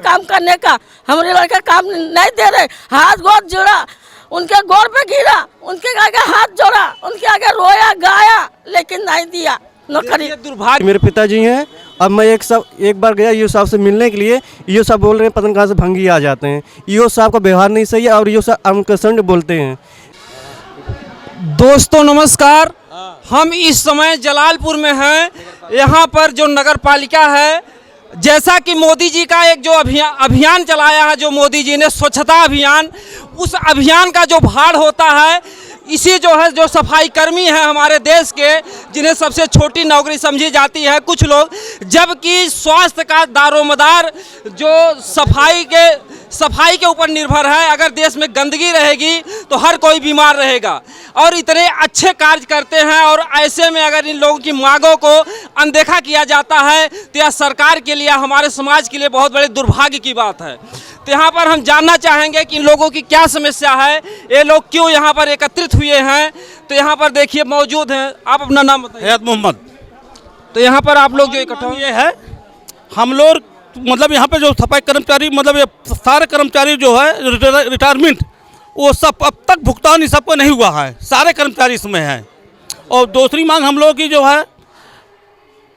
काम करने का, हमारे लड़का काम नहीं दे रहे। हाथ गोद जोड़ा, उनके गोर पे गिरा, उनके आगे हाथ जोड़ा, उनके आगे रोया गाया, लेकिन नहीं दिया नौकरी। दुर्भाग्य मेरे पिताजी हैं। अब मैं एक बार गया ईओ साहब से मिलने के लिए, ईओ साहब बोल रहे हैं पता नहीं कहाँ से भंगी आ जाते हैं। ईओ साहब का व्यवहार नहीं सही है और ईओ साहब अनकंसर्न्ड बोलते हैं। दोस्तों नमस्कार, हम इस समय जलालपुर में हैं। यहाँ पर जो नगर पालिका है, जैसा कि मोदी जी का एक जो अभियान चलाया है, जो मोदी जी ने स्वच्छता अभियान, उस अभियान का जो भार होता है, इसी जो है जो सफाई कर्मी हैं हमारे देश के, जिन्हें सबसे छोटी नौकरी समझी जाती है कुछ लोग, जबकि स्वास्थ्य का दारोमदार जो सफाई के ऊपर निर्भर है। अगर देश में गंदगी रहेगी तो हर कोई बीमार रहेगा। और इतने अच्छे कार्य करते हैं, और ऐसे में अगर इन लोगों की मांगों को अनदेखा किया जाता है तो यह सरकार के लिए, हमारे समाज के लिए बहुत बड़े दुर्भाग्य की बात है। तो यहाँ पर हम जानना चाहेंगे कि इन लोगों की क्या समस्या है, ये लोग क्यों यहाँ पर एकत्रित हुए हैं। तो यहाँ पर देखिए मौजूद हैं, आप अपना नाम बताइए। हैत मोहम्मद। तो यहाँ पर आप लोग जो इकट्ठा ये है, हम लोग मतलब यहाँ पे जो सफाई कर्मचारी, मतलब ये सारे कर्मचारी जो है रिटायरमेंट, वो सब अब तक भुगतान इस सबको नहीं हुआ है, सारे कर्मचारी इसमें हैं। और दूसरी मांग हम लोगों की जो है,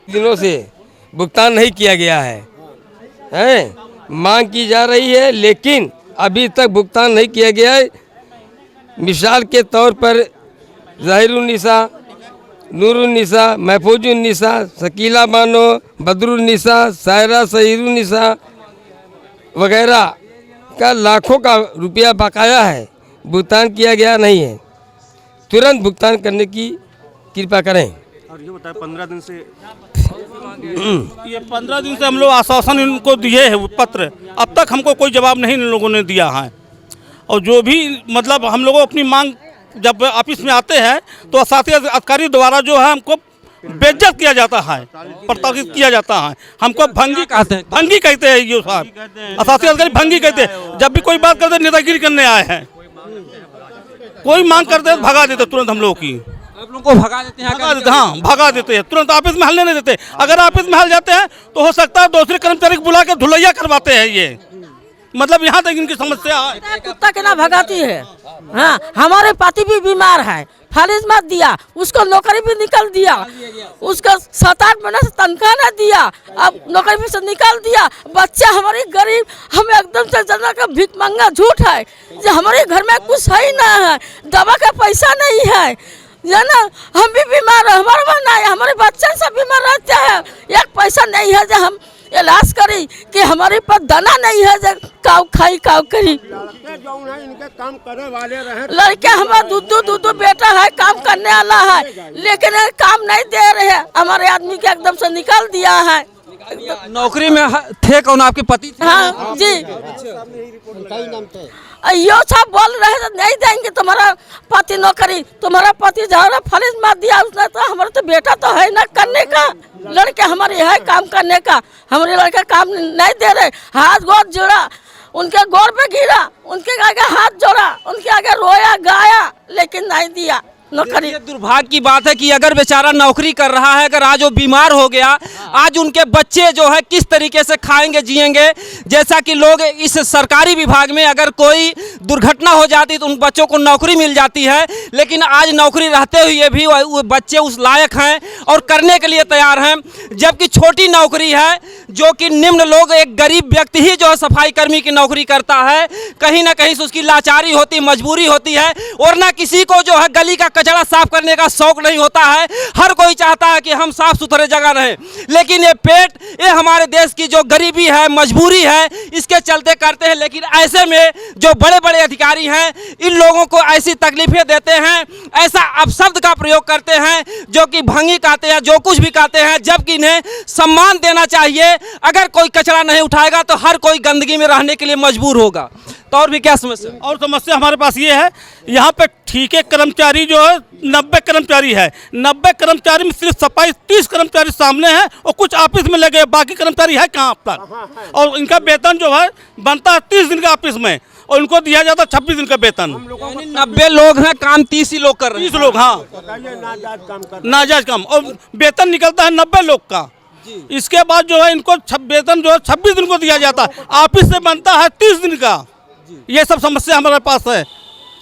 दिनों से भुगतान नहीं किया गया है, मांग की जा रही है, लेकिन अभी तक भुगतान नहीं किया गया है। मिसाल के तौर पर ज़ाहिरुन्निसा, नूरुन्निसा, महफूजुन्निसा, शकीला बानो, बदरुन्निसा, सायरा सहीरुन्निसा वगैरह का लाखों का रुपया बकाया है, भुगतान किया गया नहीं है। तुरंत भुगतान करने की कृपा करें। और ये बताएं 15 दिन से ये 15 दिन से हम लोग आश्वासन इनको दिए हैं पत्र, अब तक हमको कोई जवाब नहीं इन लोगों ने दिया है। और जो भी मतलब हम लोगों अपनी मांग जब ऑफिस में आते हैं तो साथी अधिकारी द्वारा जो है हमको बेइज्जत किया जाता है, प्रताड़ित किया जाता है। हमको भंगी कहते हैं ये साहब, साथी अधिकारी भंगी कहते हैं। जब भी कोई बात करते नेतागिरी करने आए हैं, कोई मांग करते हैं भगा देते तुरंत हम लोग की, आप लोगों को भगा देते हैं। हाँ भगा देते हैं तुरंत, ऑफिस में हलने नहीं देते। अगर ऑफिस में हल जाते हैं तो हो सकता है दूसरे कर्मचारी को बुला के धुलैया करवाते हैं। ये मतलब यहाँ तक इनकी समस्या है। कुत्ता के ना भगाती है। हाँ, हमारे पति भी बीमार है, फालिज मत दिया, उसको नौकरी भी निकल दिया, उसका 7-8 महीने से तनख्वाह न दिया, अब नौकरी भी से निकाल दिया। बच्चा हमारी गरीब, हम एकदम से जना का भीख मंगा झूठ है, जो हमारे घर में कुछ है ही ना है, दवा का पैसा नहीं है, ना हम भी बीमार है, हमारा बहना है, हमारे बच्चे सब बीमार रहते हैं। एक पैसा नहीं है जो हम इलाज करी, कि हमारे पास दाना नहीं है जो काव खाई काव करी। इनके काम करने वाले रहे, लड़के हमारा दूध बेटा है, काम करने वाला है, लेकिन काम नहीं दे रहे हैं। हमारे आदमी के एकदम से निकाल दिया है। नौकरी में थे कौन, आपके पति थे? हाँ जी, यो सब बोल रहे थे नहीं देंगे तुम्हारा पति नौकरी, तुम्हारा पति जहाँ फलिस मत दिया उसने, तो हमारा तो बेटा तो है ना करने का, लड़के हमारे है काम करने का, हमारे लड़का काम नहीं दे रहे। हाथ गोद जोड़ा, उनके गोर पे गिरा, उनके आगे हाथ जोड़ा, उनके आगे रोया गाया, लेकिन नहीं दिया नौकरी। ये दुर्भाग्य की बात है कि अगर बेचारा नौकरी कर रहा है, अगर आज वो बीमार हो गया, आज उनके बच्चे जो है किस तरीके से खाएंगे जिएंगे। जैसा कि लोग इस सरकारी विभाग में अगर कोई दुर्घटना हो जाती तो उन बच्चों को नौकरी मिल जाती है, लेकिन आज नौकरी रहते हुए भी वो बच्चे उस लायक हैं और करने के लिए तैयार हैं। जबकि छोटी नौकरी है, जो कि निम्न लोग, एक गरीब व्यक्ति ही जो है सफाई कर्मी की नौकरी करता है, कहीं ना कहीं से उसकी लाचारी होती, मजबूरी होती है, और ना किसी को जो है गली का कचरा साफ करने का शौक नहीं होता है। हर कोई चाहता है कि हम साफ सुथरे जगह रहें, लेकिन ये पेट, ये हमारे देश की जो गरीबी है, मजबूरी है, इसके चलते करते हैं। लेकिन ऐसे में जो बड़े बड़े अधिकारी हैं, इन लोगों को ऐसी तकलीफें देते हैं, ऐसा अपशब्द का प्रयोग करते हैं, जो कि भंगी कहते हैं, जो कुछ भी कहते हैं, जबकि इन्हें सम्मान देना चाहिए। अगर कोई कचरा नहीं उठाएगा तो हर कोई गंदगी में रहने के लिए मजबूर होगा। तो और भी क्या समस्या? और समस्या हमारे पास ये है, यहाँ पे ठीक है कर्मचारी जो है 90 कर्मचारी है, 90 कर्मचारी में सिर्फ सफाई 30 कर्मचारी सामने हैं और कुछ ऑफिस में लगे, बाकी कर्मचारी है कहाँ अब तक। और इनका वेतन जो है बनता है 30 दिन का ऑफिस में, और इनको दिया जाता है 26 दिन का वेतन। 90 लोग हैं, काम 30 ही लोग कर रहे हैं। 30 लोग, हाँ, नाजायज काम, और वेतन निकलता है 90 लोग का। इसके बाद जो है इनको वेतन जो है 26 दिन को दिया जाता है, ऑफिस से बनता है 30 दिन का। ये सब समस्या हमारे पास है।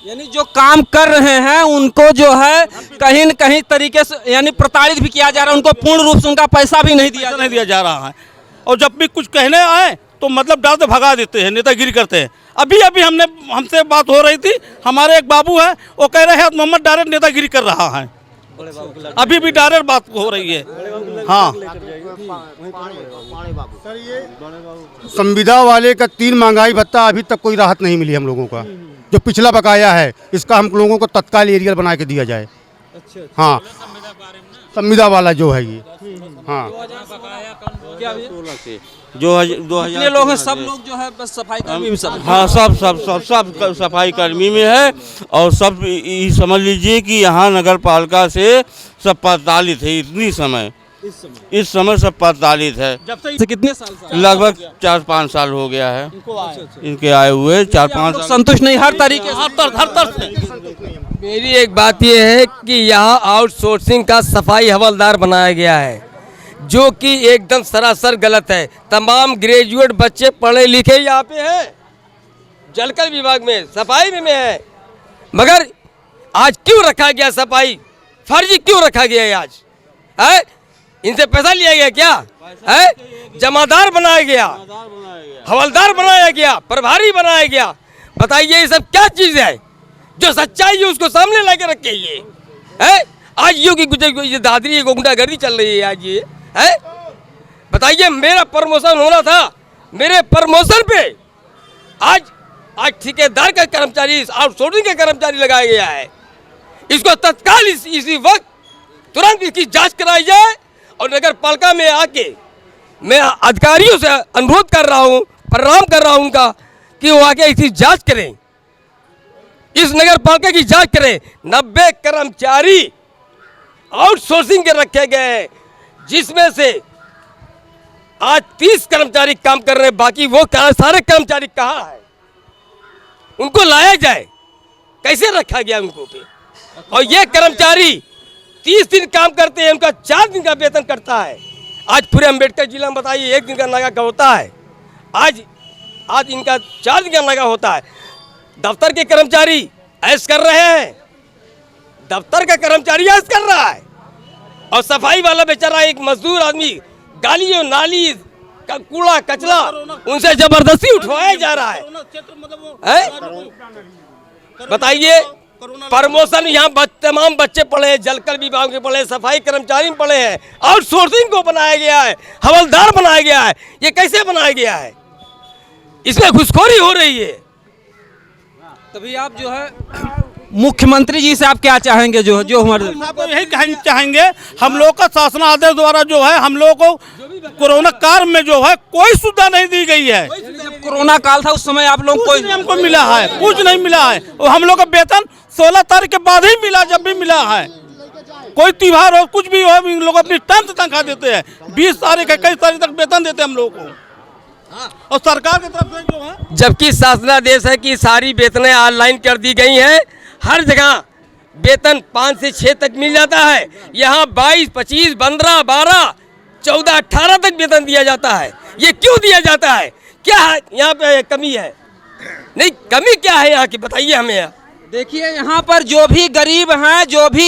यानी जो काम कर रहे हैं उनको जो है कहीं न कहीं तरीके से यानी प्रताड़ित भी किया जा रहा है, उनको पूर्ण रूप से उनका पैसा भी नहीं दिया जा रहा है। और जब भी कुछ कहने आए तो मतलब डर से भगा देते हैं, नेतागिरी करते हैं। अभी हमसे बात हो रही थी, हमारे एक बाबू है वो कह रहे हैं मोहम्मद डायरेक्ट नेतागिरी कर रहा है, अभी भी डायरेक्ट बात हो रही है। हाँ, संविदा वाले का 3 महंगाई भत्ता अभी तक कोई राहत नहीं मिली हम लोगों का, जो पिछला बकाया है इसका हम लोगों को तत्काल एरियल बना के दिया जाए। हाँ, संविदा वाला जो है ये। हाँ, जो कितने लोग हैं? सब लोग जो है बस सफाई कर्मी में सब। हाँ, सब सफाई कर्मी में है। और सब समझ लीजिए कि यहाँ नगर पालिका से सब प्रताड़ित है। इस समय सब प्रताड़ित है। जब से कितने साल से? लगभग 4-5 साल हो गया है इनके आए हुए। 4-5 साल संतुष्ट नहीं हर तरीके से, हर तरफ से। मेरी एक बात यह है कि यहाँ आउटसोर्सिंग का सफाई हवलदार बनाया गया है, जो कि एकदम सरासर गलत है। तमाम ग्रेजुएट बच्चे पढ़े लिखे यहाँ पे हैं, जलकर विभाग में सफाई में है, मगर आज क्यों रखा गया सफाई? फर्जी क्यों रखा गया है आज? है इनसे पैसा लिया गया क्या? है जमादार बनाया गया, हवलदार बनाया गया, प्रभारी बनाया गया। बताइए ये सब क्या चीज़ है? जो सच्चाई है उसको सामने लाके रखे ये है। आज यूँ की दादरी गुंडागर्दी चल रही है आज ये है। बताइए मेरा प्रमोशन होना था, मेरे प्रमोशन पे आज ठेकेदार का कर्मचारी, आउटसोर्सिंग का कर्मचारी लगाया गया है। इसको तत्काल इसी वक्त तुरंत इसकी जांच कराई जाए। और नगर पालिका में आके मैं अधिकारियों से अनुरोध कर रहा हूँ, प्रणाम कर रहा हूँ उनका, कि वो आके इसकी जांच करें, इस नगर पालिका की जांच करें। 90 कर्मचारी आउटसोर्सिंग के रखे गए हैं, जिसमें से आज 30 कर्मचारी काम कर रहे हैं, बाकी वो सारे कर्मचारी कहाँ हैं? उनको लाया जाए, कैसे रखा गया उनको पे? और ये कर्मचारी 30 दिन काम करते हैं, उनका 4 दिन का वेतन कटता है। आज पूरे अम्बेडकर जिला में बताइए 1 दिन का नागा का होता है, आज इनका 4 दिन का नागा होता है। दफ्तर के कर्मचारी ऐश कर रहे हैं, दफ्तर का कर्मचारी ऐश कर रहा है, और सफाई वाला बेचारा एक मजदूर आदमी गाली और नाली का कूड़ा कचरा उनसे जबरदस्ती उठवाया जा रहा है। बताइए प्रमोशन यहाँ तमाम बच्चे पढ़े हैं, जलकर विभाग के पढ़े, सफाई कर्मचारी में पढ़े हैं, आउटसोर्सिंग को बनाया गया है, हवलदार बनाया गया है। ये कैसे बनाया गया है? इसमें घुसखोरी हो रही है। तभी आप जो है मुख्यमंत्री जी से आप क्या चाहेंगे? जो हमारे यही चाहेंगे, हम लोग का शासनादेश द्वारा जो है हम लोग को कोरोना काल में जो है कोई सुविधा नहीं दी गई है। जब कोरोना काल था उस समय आप लोग कुछ नहीं हमको मिला है, कुछ नहीं मिला है। और हम लोग का वेतन 16 तारीख के बाद ही मिला, जब भी मिला है। कोई त्योहार हो, कुछ भी हो, इन लोग अपनी टाइम से तनख्वाह देते हैं। 20 तारीख 21 तारीख तक वेतन देते हैं हम लोग को। और सरकार की तरफ से जो है, जबकि शासनादेश है कि सारी वेतनें ऑनलाइन कर दी गई हैं, हर जगह वेतन 5 से 6 तक मिल जाता है। यहाँ 22, 25, 15, 12, 14, 18 तक वेतन दिया जाता है। ये क्यों दिया जाता है? क्या है यहाँ पे कमी है? नहीं, कमी क्या है यहाँ की बताइए हमें। देखिए यहाँ पर जो भी गरीब हैं, जो भी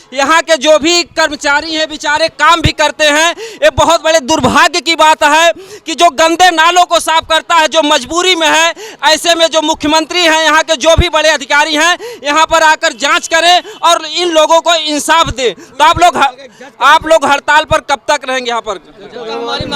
यहाँ के जो भी कर्मचारी हैं, बेचारे काम भी करते हैं। ये बहुत बड़े दुर्भाग्य की बात है कि जो गंदे नालों को साफ करता है, जो मजबूरी में है, ऐसे में जो मुख्यमंत्री हैं, यहाँ के जो भी बड़े अधिकारी हैं, यहाँ पर आकर जांच करें और इन लोगों को इंसाफ दें। तो आप लोग हड़ताल पर कब तक रहेंगे यहाँ पर?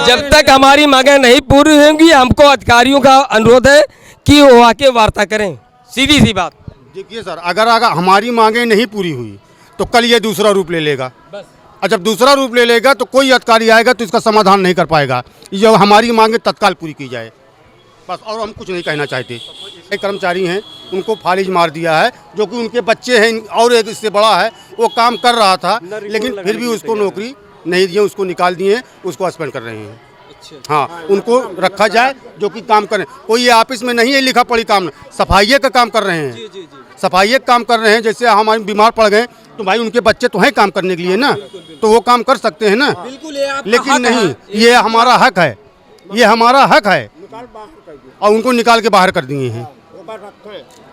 जब तक हमारी मांगें नहीं पूरी होंगी, हमको अधिकारियों का अनुरोध है कि वो आके वार्ता करें। सीधी सी बात। देखिए सर, अगर हमारी मांगें नहीं पूरी हुई तो कल ये दूसरा रूप ले लेगा। और जब दूसरा रूप ले लेगा तो कोई अधिकारी आएगा तो इसका समाधान नहीं कर पाएगा। ये हमारी मांगें तत्काल पूरी की जाए बस, और हम कुछ नहीं कहना चाहते। एक कर्मचारी हैं, उनको फालिज मार दिया है, जो कि उनके बच्चे हैं और एक इससे बड़ा है, वो काम कर रहा था, लेकिन फिर भी उसको नौकरी नहीं दिए, उसको निकाल दिए, उसको सस्पेंड कर रहे हैं। हाँ, उनको रखा जाए जो कि काम करें। कोई ये ऑफिस में नहीं है लिखा पढ़ी काम, सफाई का काम कर रहे हैं, सफाई का काम कर रहे हैं। जैसे हमारे बीमार पड़ गए, तो भाई उनके बच्चे तो हैं काम करने के लिए ना, तो वो काम कर सकते हैं ना। बिल्कुल ये आपका लेकिन हक नहीं, है। ये हमारा हक है, ये हमारा हक है, और उनको निकाल के बाहर कर दिए हैं।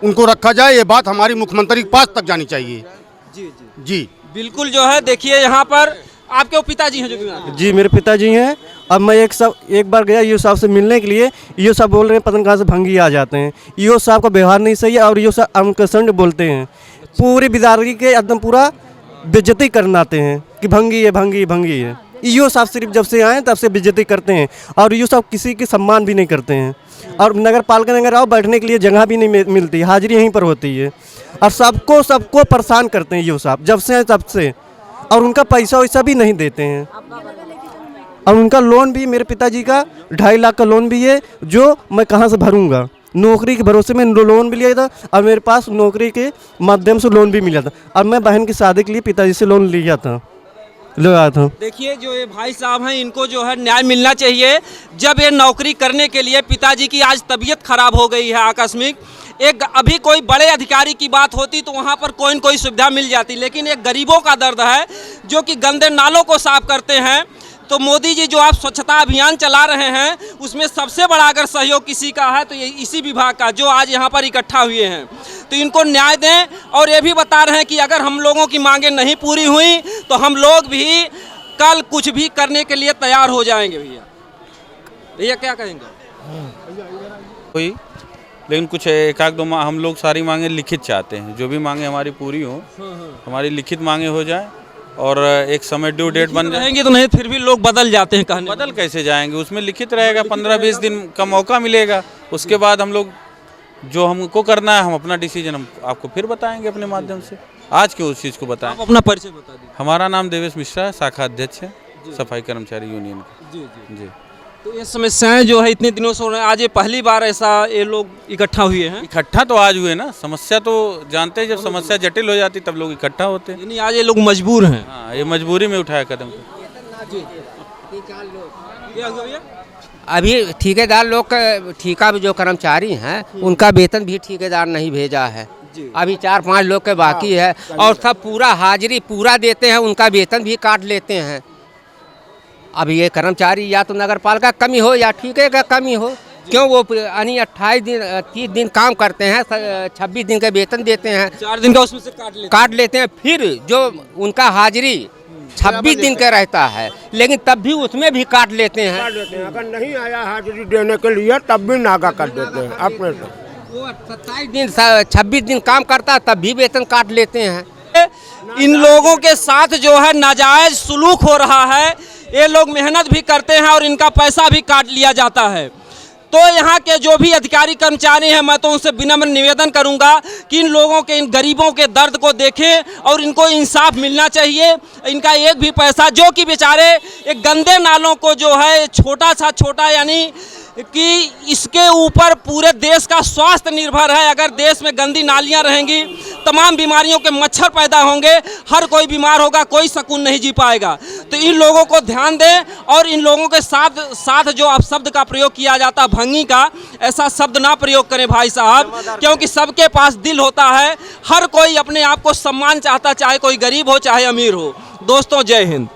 उनको रखा जाए, ये बात हमारी मुख्यमंत्री के पास तक जानी चाहिए। जी बिल्कुल जो है देखिए यहाँ पर आपके वो पिताजी हैं जो बीमार हैं। जी मेरे पिताजी हैं। अब मैं एक बार गया ईओ साहब से मिलने के लिए, ईओ साहब बोल रहे हैं पता नहीं कहाँ से भंगी आ जाते हैं। ईओ साहब का व्यवहार नहीं सही है और ईओ साहब अनकसंड बोलते हैं, पूरी बिदारगी के एकदम पूरा बेइज्जती करना आते हैं कि भंगी है भंगी भंगी है। ईओ साहब सिर्फ जब से आए तब से बेइज्जती करते हैं और ईओ साहब किसी की सम्मान भी नहीं करते हैं। और नगर पालिका नगर आओ बैठने के लिए जगह भी नहीं मिलती, हाजिरी यहीं पर होती है और सबको परेशान करते हैं ईओ साहब जब से हैं तब से। और उनका पैसा वैसा भी नहीं देते हैं और उनका लोन भी, मेरे पिताजी का 2.5 लाख का लोन भी है जो मैं कहाँ से भरूंगा। नौकरी के भरोसे में लोन भी लिया था और मेरे पास नौकरी के माध्यम से लोन भी मिला था और मैं बहन की शादी के लिए पिताजी से लोन लिया था। देखिए जो ये भाई साहब हैं इनको जो है न्याय मिलना चाहिए। जब ये नौकरी करने के लिए पिताजी की आज तबीयत खराब हो गई है आकस्मिक, एक अभी कोई बड़े अधिकारी की बात होती तो वहाँ पर कोई न कोई सुविधा मिल जाती, लेकिन एक गरीबों का दर्द है जो कि गंदे नालों को साफ करते हैं। तो मोदी जी जो आप स्वच्छता अभियान चला रहे हैं उसमें सबसे बड़ा अगर सहयोग किसी का है तो ये इसी विभाग का जो आज यहाँ पर इकट्ठा हुए हैं, तो इनको न्याय दें। और ये भी बता रहे हैं कि अगर हम लोगों की मांगें नहीं पूरी हुई तो हम लोग भी कल कुछ भी करने के लिए तैयार हो जाएंगे। भैया क्या कहेंगे? कोई लेकिन कुछ एक आध दो हम लोग सारी मांगे लिखित चाहते हैं, जो भी मांगे हमारी पूरी हो, हमारी लिखित मांगे हो जाए और एक समय ड्यू डेट बन जाएंगे तो नहीं फिर भी लोग बदल जाते हैं कहने। बदल कैसे जाएंगे, उसमें लिखित रहेगा, 15-20 दिन का मौका मिलेगा, उसके बाद हम लोग जो हमको करना है हम अपना डिसीजन हम आपको फिर बताएंगे अपने माध्यम से। आज क्यों उस चीज़ को बताएं? आप अपना परिचय बता दीजिए। हमारा नाम देवेश मिश्रा है, शाखा अध्यक्ष है सफाई कर्मचारी यूनियन का। जी तो ये समस्याएं जो है इतने दिनों से हो रहे हैं, आज ये पहली बार ऐसा ये लोग इकट्ठा हुए हैं। इकट्ठा तो आज हुए ना, समस्या तो जानते हैं जब समस्या जटिल हो जाती तब लोग इकट्ठा होते हैं। यानी आज ये लोग मजबूर हैं। हाँ, ये मजबूरी में उठाया कदम। क्या हुआ भैया? अभी ठेकेदार लोग का ठेका जो कर्मचारी हैं उनका वेतन भी ठेकेदार नहीं भेजा है। अभी 4-5 लोग के बाकी है और सब पूरा हाजिरी पूरा देते हैं, उनका वेतन भी काट लेते हैं। अब ये कर्मचारी या तो नगर पालिका कमी हो या ठेके का कमी हो, क्यों वो 28 दिन 30 दिन काम करते हैं, 26 दिन का वेतन देते हैं, 4 दिन का उसमें से काट लेते हैं। फिर जो उनका हाजिरी 26 दिन का रहता है लेकिन तब भी उसमें भी काट लेते हैं। अगर नहीं आया हाजिरी देने के लिए तब भी नागा कर देते हैं अपने से। वो 27 दिन 26 दिन काम करता है तब भी वेतन काट लेते हैं। इन लोगों के साथ जो है नाजायज सुलूक हो रहा है। ये लोग मेहनत भी करते हैं और इनका पैसा भी काट लिया जाता है। तो यहाँ के जो भी अधिकारी कर्मचारी हैं मैं तो उनसे विनम्र निवेदन करूँगा कि इन लोगों के, इन गरीबों के दर्द को देखें और इनको इंसाफ मिलना चाहिए। इनका एक भी पैसा, जो कि बेचारे एक गंदे नालों को जो है छोटा यानी कि इसके ऊपर पूरे देश का स्वास्थ्य निर्भर है। अगर देश में गंदी नालियां रहेंगी तमाम बीमारियों के मच्छर पैदा होंगे, हर कोई बीमार होगा, कोई सुकून नहीं जी पाएगा। तो इन लोगों को ध्यान दें और इन लोगों के साथ जो अपशब्द का प्रयोग किया जाता है भंगी का, ऐसा शब्द ना प्रयोग करें भाई साहब, क्योंकि सबके पास दिल होता है। हर कोई अपने आप को सम्मान चाहता, चाहे कोई गरीब हो चाहे अमीर हो। दोस्तों जय हिंद।